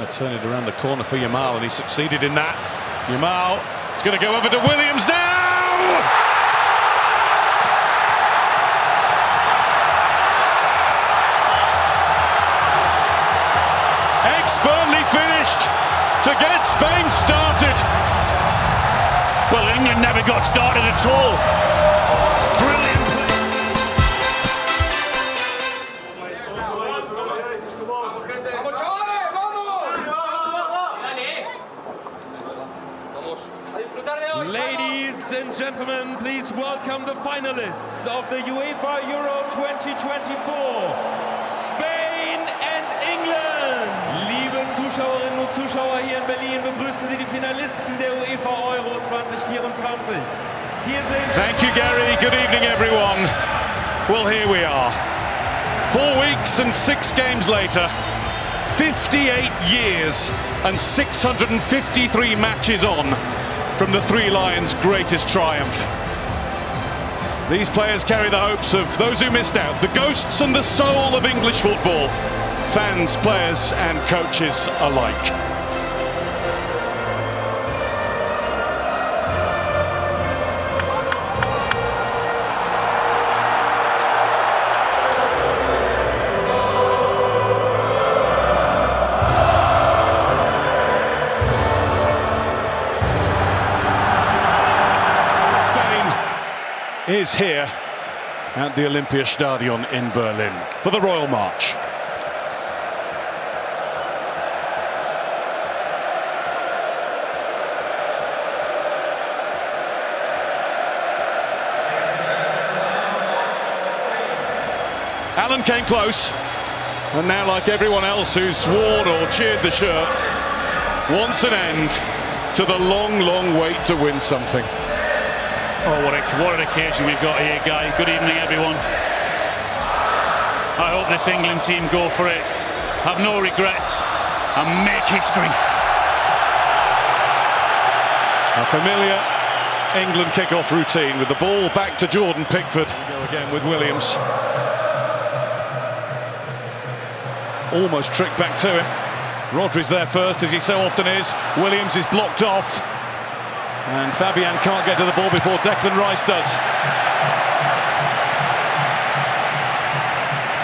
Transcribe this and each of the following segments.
to turn it around the corner for Yamal, and he succeeded in that. Yamal is going to go over to Williams now! Expertly finished to get Spain started. Well, England never got started at all. Brilliant play. Ladies and gentlemen, please welcome the finalists of the UEFA Euro 2024. Spain and England. Liebe Zuschauerinnen und Zuschauer hier in Berlin, begrüßen Sie die Finalisten der UEFA Euro 2024. Hier sind... Thank you, Gary. Good evening, everyone. Well, here we are. 4 weeks and 6 games later. 58 years and 653 matches on from the Three Lions' greatest triumph. These players carry the hopes of those who missed out, the ghosts and the soul of English football, fans, players and coaches alike. Is here at the Olympiastadion in Berlin for the Royal March. Alan came close, and now, like everyone else who's worn or cheered the shirt, wants an end to the long, long wait to win something. Oh, what an occasion we've got here, Guy. Good evening, everyone. I hope this England team go for it, have no regrets, and make history. A familiar England kick-off routine with the ball back to Jordan Pickford. We go again with Williams. Almost tricked back to him. Rodri's there first, as he so often is. Williams is blocked off. And Fabian can't get to the ball before Declan Rice does.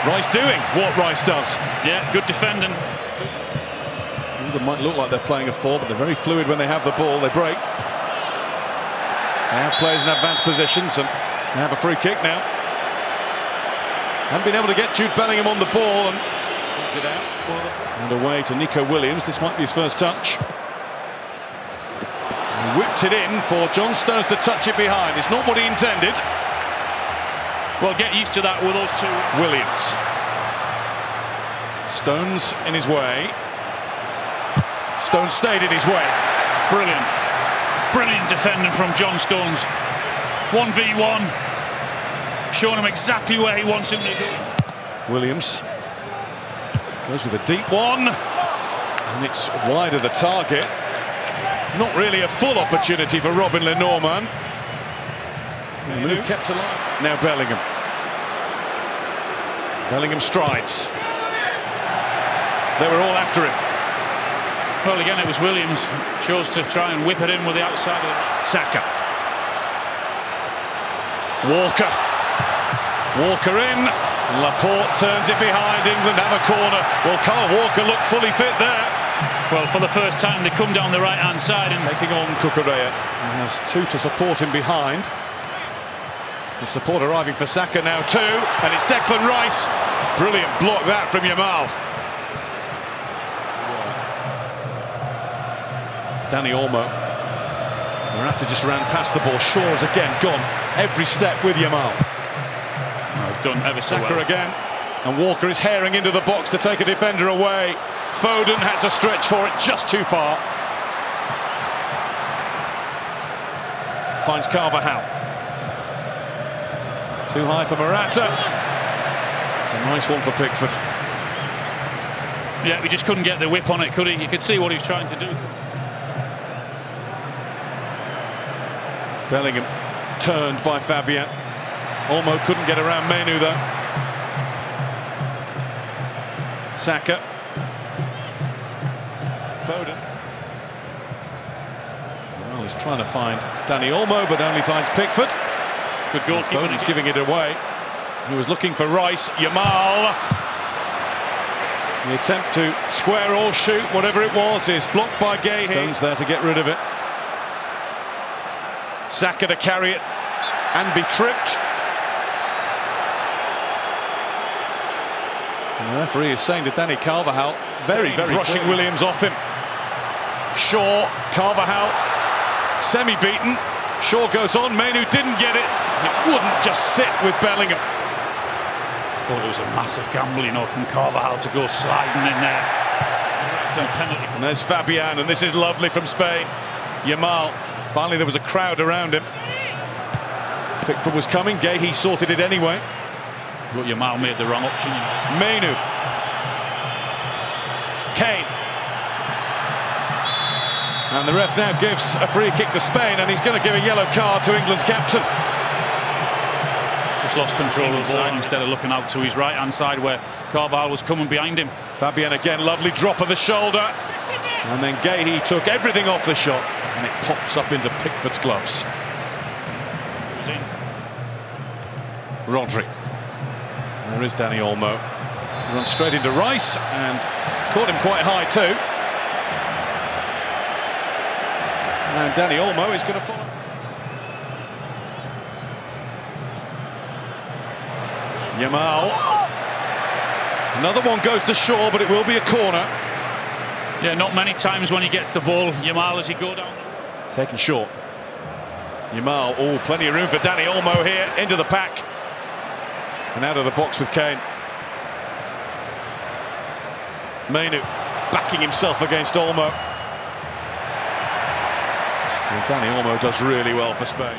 Rice doing what Rice does. Yeah, good defending. England might look like they're playing a 4, but they're very fluid when they have the ball. They break. They have players in advanced positions, and they have a free kick now. Haven't been able to get Jude Bellingham on the ball, and puts it out. And away to Nico Williams. This might be his first touch. He whipped it in for John Stones to touch it behind. It's not what he intended. Well, get used to that with those two. Williams. Stones in his way. Stones stayed in his way. Brilliant. Brilliant defending from John Stones. 1v1. Showing him exactly where he wants him to go. Williams goes with a deep one. And it's wide of the target. Not really a full opportunity for Robin Lenormand. The move kept alive. Now Bellingham. Bellingham strides. They were all after him. Well, again, it was Williams. Chose to try and whip it in with the outside of it. Saka. Walker. Walker in. Laporte turns it behind. England have a corner. Well, Kyle Walker looked fully fit there. Well, for the first time, they come down the right-hand side. And taking on Cucurella. He has 2 to support him behind. The support arriving for Saka now too. And it's Declan Rice. Brilliant block that from Yamal. Danny Olmo. Morata just ran past the ball. Shaw's again gone. Every step with Yamal. Oh, done ever so Saka well. again. And Walker is herring into the box to take a defender away. Foden had to stretch for it just too far. Finds Carvajal. Too high for Morata. It's a nice one for Pickford. Yeah, he just couldn't get the whip on it, could he? You could see what he was trying to do. Bellingham turned by Fabian. Olmo couldn't get around Menu though. Saka. Foden. Well, he's trying to find Dani Olmo, but only finds Pickford. Good goalkeeper. Foden's giving it away. He was looking for Rice. Yamal. The attempt to square or shoot, whatever it was, is blocked by Gay. Stones there to get rid of it. Saka to carry it and be tripped. And the referee is saying to Dani Carvajal, very brushing Williams off him. Shaw, Carvajal, semi-beaten. Shaw goes on, Mainu didn't get it. It wouldn't just sit with Bellingham. I thought it was a massive gamble, you know, from Carvajal to go sliding in there. It's a penalty. And there's Fabian, and this is lovely from Spain. Yamal, finally there was a crowd around him. Pickford was coming, Gay sorted it anyway. But Yamal made the wrong option. Mainu. Kane. And the ref now gives a free kick to Spain, and he's going to give a yellow card to England's captain. Just lost control of the ball instead of looking out to his right-hand side where Carvajal was coming behind him. Fabian again, lovely drop of the shoulder. And then Gay took everything off the shot, and it pops up into Pickford's gloves. It was in. Rodri. There is Dani Olmo. Runs straight into Rice and caught him quite high too. And Dani Olmo is going to follow. Yamal. Another one goes to Shaw, but it will be a corner. Yeah, not many times when he gets the ball, Yamal, as he go down. Taken short. Yamal, oh, plenty of room for Dani Olmo here, into the pack. And out of the box with Kane. Mainu backing himself against Olmo. And Dani Olmo does really well for Spain.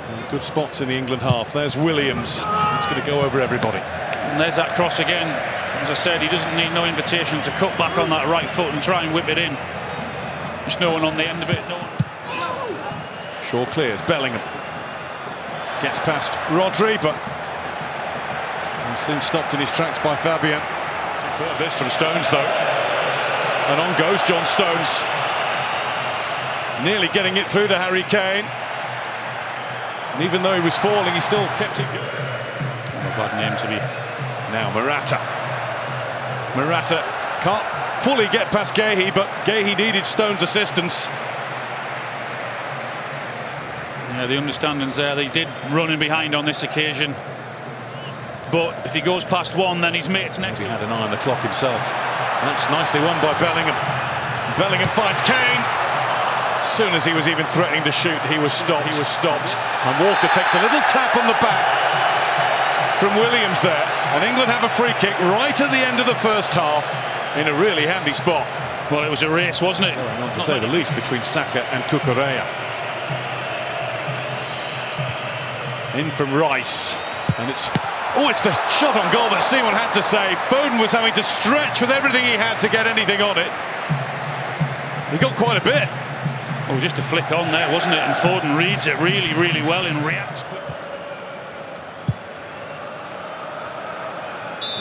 And good spots in the England half. There's Williams. It's going to go over everybody. And there's that cross again. As I said, he doesn't need no invitation to cut back on that right foot and try and whip it in. There's no one on the end of it. No one. Shaw clears. Bellingham gets past Rodri, but he's soon stopped in his tracks by Fabian. Superb this from Stones, though. And on goes John Stones. Nearly getting it through to Harry Kane. And even though he was falling, he still kept it good. Not a bad name to be. Now Morata. Morata can't fully get past Gay, but Gay needed Stones' assistance. Yeah, the understanding's there. They did run in behind on this occasion. But if he goes past one, then his mate's next to him. He had an eye on the clock himself. That's nicely won by Bellingham. Bellingham finds Kane. As soon as he was even threatening to shoot, he was stopped. And Walker takes a little tap on the back from Williams there. And England have a free kick right at the end of the first half in a really handy spot. Well, it was a race, wasn't it? Not to say the least, between Saka and Cucurella. In from Rice. And it's the shot on goal that Simon had to save. Foden was having to stretch with everything he had to get anything on it. He got quite a bit. Well, just a flick on there, wasn't it? And Foden reads it really, really well and reacts quickly.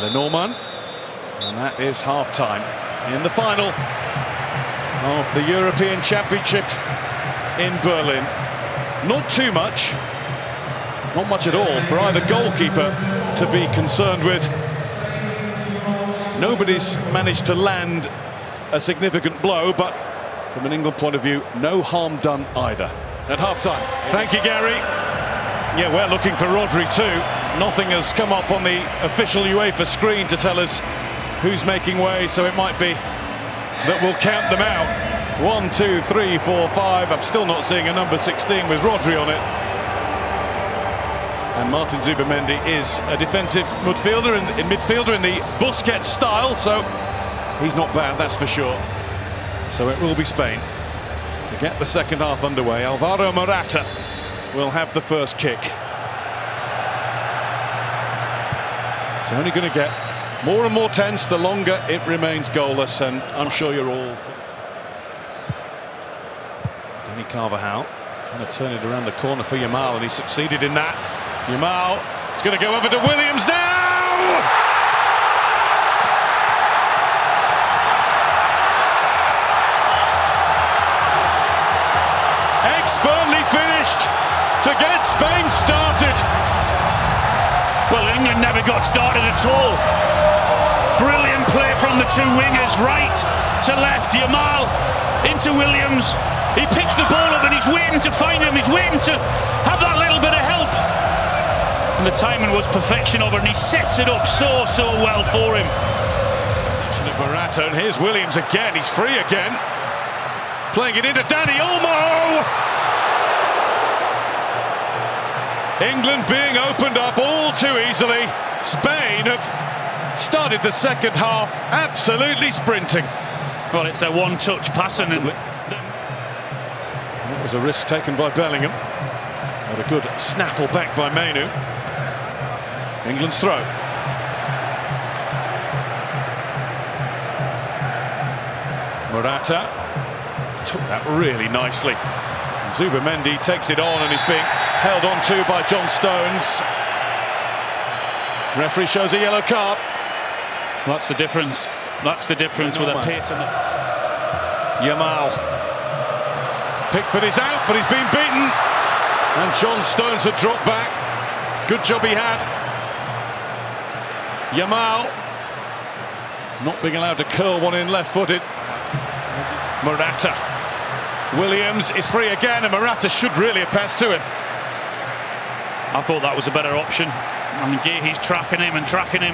Lenormand. And that is half-time in the final of the European Championship in Berlin. Not too much. Not much at all for either goalkeeper to be concerned with. Nobody's managed to land a significant blow, but from an England point of view, no harm done either. At half-time. Thank you, Gary. Yeah, we're looking for Rodri too. Nothing has come up on the official UEFA screen to tell us who's making way, so it might be that we'll count them out. 1, 2, 3, 4, 5. I'm still not seeing a number 16 with Rodri on it. And Martin Zubimendi is a defensive midfielder in the Busquets style, so he's not bad, that's for sure. So it will be Spain to get the second half underway. Alvaro Morata will have the first kick. It's only going to get more and more tense the longer it remains goalless, and I'm sure you're all... Dani Carvajal trying to turn it around the corner for Yamal, and he succeeded in that. Yamal, it's going to go over to Williams now! finished to get Spain started. Well, England never got started at all. Brilliant play from the two wingers, right to left. Yamal into Williams. He picks the ball up and he's waiting to find him. He's waiting to have that little bit of help. And the timing was perfection of it, and he sets it up so well for him. Morata, and here's Williams again. He's free again. Playing it into Dani Olmo. England being opened up all too easily. Spain have started the second half absolutely sprinting. Well, it's their one-touch passing. That was a risk taken by Bellingham. But a good snaffle back by Mainu. England's throw. Morata took that really nicely. Zubimendi takes it on and is being held on to by John Stones. Referee shows a yellow card. Well, that's the difference. That's the difference with a pace and Yamal. Pickford is out, but he's been beaten. And John Stones had dropped back. Good job he had. Yamal not being allowed to curl one in left-footed. Morata. Williams is free again, and Morata should really have passed to him. I thought that was a better option. I mean, he's tracking him,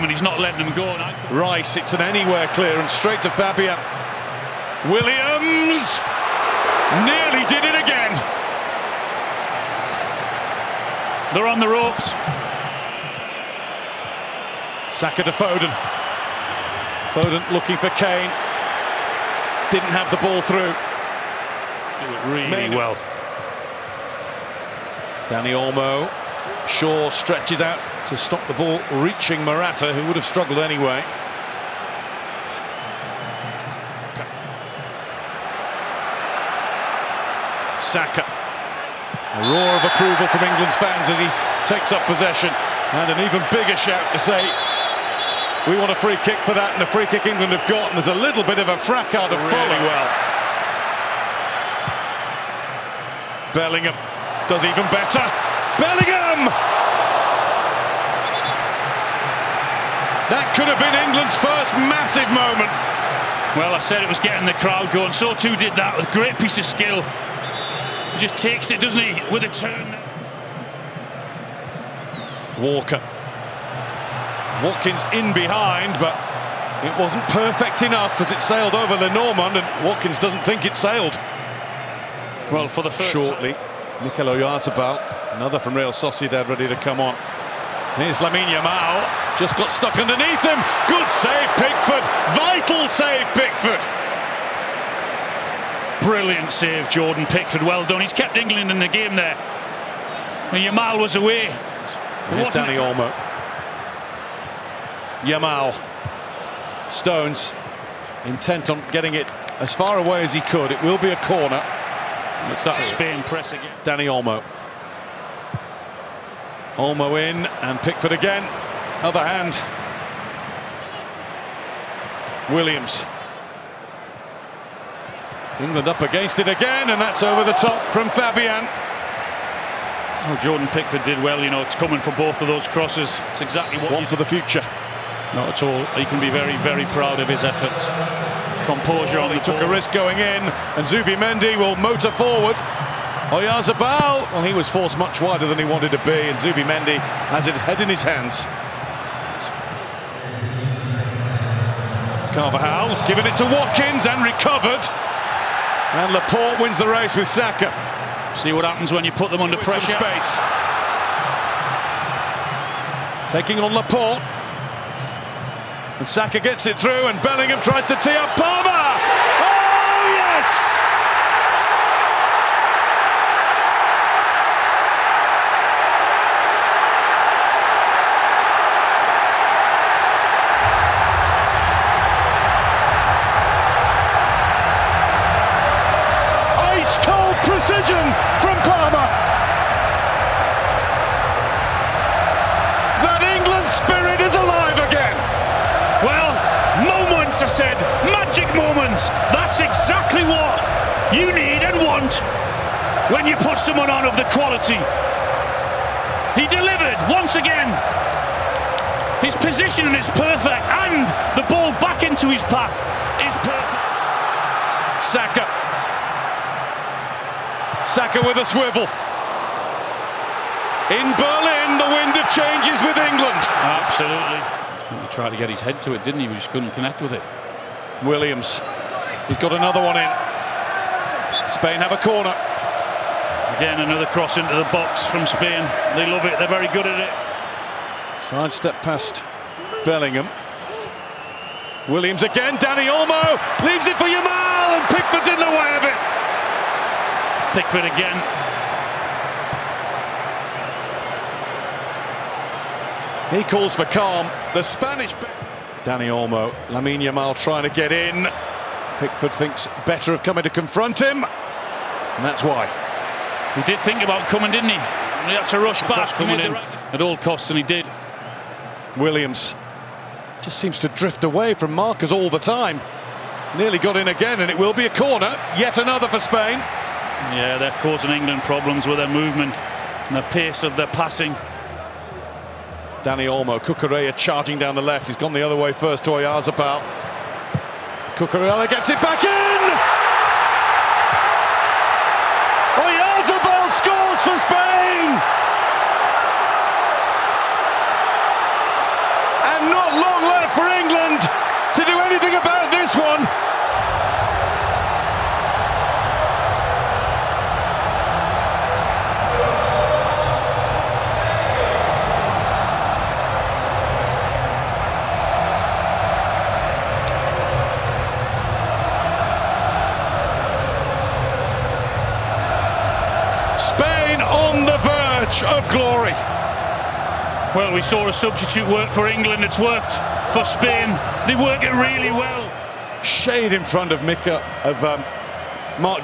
and he's not letting him go. Rice, it's an anywhere clearance straight to Fabian. Williams nearly did it again. They're on the ropes. Saka to Foden. Foden looking for Kane. Didn't have the ball through. Do it really well. Dani Olmo. Shaw stretches out to stop the ball reaching Morata, who would have struggled anyway. Saka. A roar of approval from England's fans as he takes up possession, and an even bigger shout to say we want a free kick for that, and a free kick England have got, and there's a little bit of a fracas to follow. Well, Bellingham does even better. Bellingham! That could have been England's first massive moment. Well, I said it was getting the crowd going. So too did that with a great piece of skill. He just takes it, doesn't he, with a turn. Walker. Watkins in behind, but it wasn't perfect enough as it sailed over Lenormand, and Watkins doesn't think it sailed. Well, for the first shortly, Mikel Oyarzabal, another from Real Sociedad, ready to come on. Here's Lamine Yamal, just got stuck underneath him. Good save, Pickford. Vital save, Pickford. Brilliant save, Jordan Pickford. Well done. He's kept England in the game there. And Yamal was away. Here's Dani Olmo. Yamal. Stones, intent on getting it as far away as he could. It will be a corner. It's that Spain press again. Dani Olmo. Olmo in, and Pickford again. Other hand. Williams. England up against it again, and that's over the top from Fabian. Oh, Jordan Pickford did well, you know, it's coming for both of those crosses. It's exactly what one for the future. Not at all. He can be very, very proud of his efforts. Composure on the took a risk going in, and Zubimendi will motor forward. Oyarzabal, well, he was forced much wider than he wanted to be, and Zubimendi has his head in his hands. Carvajal's given it to Watkins and recovered. And Laporte wins the race with Saka. See what happens when you put them under pressure. Some space. Taking on Laporte. And Saka gets it through, and Bellingham tries to tee up Palmer. Oh, yes! Ice-cold precision from Palmer. That England spirit is alive again. Well, moments, I said, magic moments. That's exactly what you need and want. when you put someone on of the quality. He delivered once again. His positioning is perfect, and the ball back into his path is perfect. Saka with a swivel. In Berlin, the wind of change is with England. Absolutely. He tried to get his head to it, didn't he? He just couldn't connect with it. Williams, he's got another one in. Spain have a corner. Again, another cross into the box from Spain. They love it, they're very good at it. Sidestep past Bellingham. Williams again, Dani Olmo leaves it for Yamal, and Pickford's in the way of it. Pickford again. He calls for calm. The Spanish... Dani Olmo, Lamine Yamal trying to get in. Pickford thinks better of coming to confront him, and that's why. He did think about coming, didn't he? He had to rush back, coming in at all costs, and he did. Williams just seems to drift away from markers all the time. Nearly got in again, and it will be a corner. Yet another for Spain. Yeah, they're causing England problems with their movement and the pace of their passing. Dani Olmo, Cucurella charging down the left. He's gone the other way first to Oyarzabal. Cucurella gets it back in! Oyarzabal scores for Spain! And not long left for England to do anything about this one. Spain on the verge of glory. Well, we saw a substitute work for England. It's worked for Spain. They work it really well. Shade in front of Mark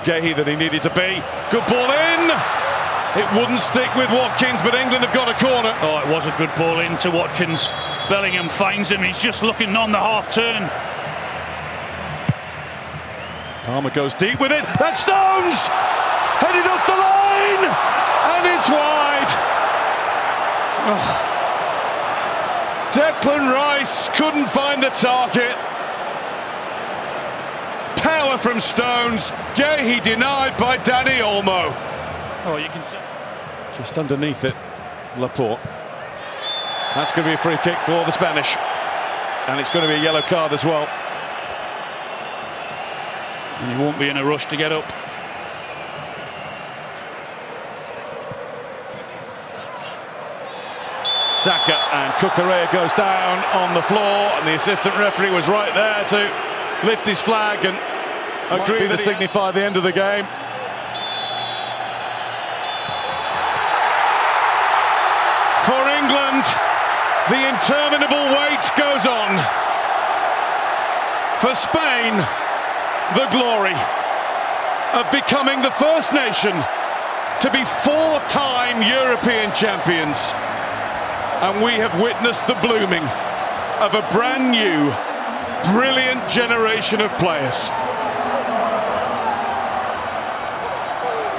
Guehi that he needed to be. Good ball in. It wouldn't stick with Watkins, but England have got a corner. Oh, it was a good ball into Watkins. Bellingham finds him. He's just looking on the half turn. Palmer goes deep with it. That's Stones! Headed off the line! And it's wide. Oh. Declan Rice couldn't find the target. Power from Stones. Guehi denied by Dani Olmo. Oh, you can see. Just underneath it, Laporte. That's going to be a free kick for the Spanish. And it's going to be a yellow card as well. And he won't be in a rush to get up. Saka, and Cucurella goes down on the floor, and the assistant referee was right there to lift his flag and agree to signify the end of the game. For England, the interminable wait goes on. For Spain, the glory of becoming the first nation to be four-time European champions. And we have witnessed the blooming of a brand new, brilliant generation of players.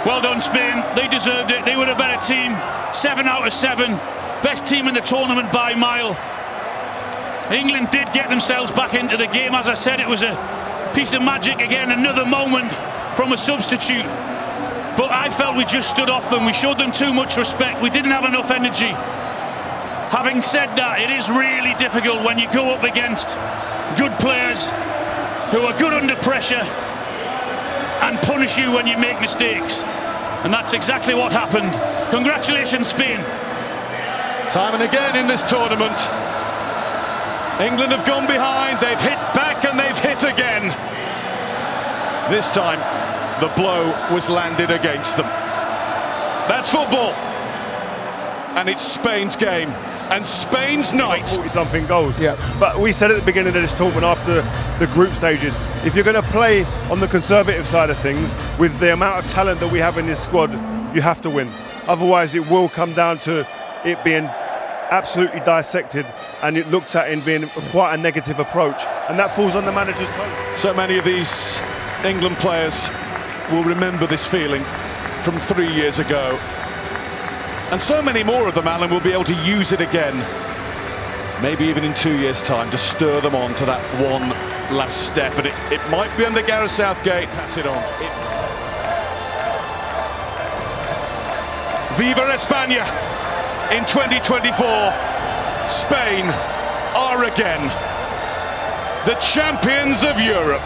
Well done, Spain. They deserved it. They were a better team. 7 out of 7. Best team in the tournament by a mile. England did get themselves back into the game. As I said, it was a piece of magic again. Another moment from a substitute. But I felt we just stood off them. We showed them too much respect. We didn't have enough energy. Having said that, it is really difficult when you go up against good players who are good under pressure and punish you when you make mistakes. And that's exactly what happened. Congratulations, Spain. Time and again in this tournament, England have gone behind, they've hit back and they've hit again. This time, the blow was landed against them. That's football. And it's Spain's game and Spain's night. 40-something goals. Yeah. But we said at the beginning of this tournament, after the group stages, if you're going to play on the conservative side of things, with the amount of talent that we have in this squad, you have to win. Otherwise, it will come down to it being absolutely dissected and it looked at in being quite a negative approach. And that falls on the manager's toe. So many of these England players will remember this feeling. from 3 years ago. And so many more of them, Alan, will be able to use it again. Maybe even in 2 years' time to stir them on to that one last step. And it might be under Gareth Southgate. Pass it on. Viva España! In 2024, Spain are again the champions of Europe.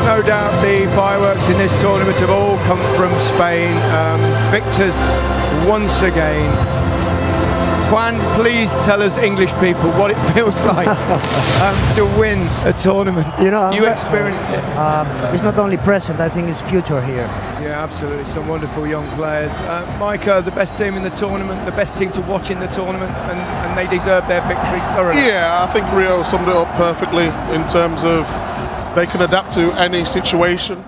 No doubt the fireworks in this tournament have all come from Spain. Victors once again. Juan, please tell us English people what it feels like to win a tournament. You experienced it. It's not only present, I think it's future here. Yeah, absolutely. Some wonderful young players. Micah, the best team in the tournament, the best team to watch in the tournament, and they deserve their victory thoroughly. Yeah, I think Rio summed it up perfectly in terms of they can adapt to any situation.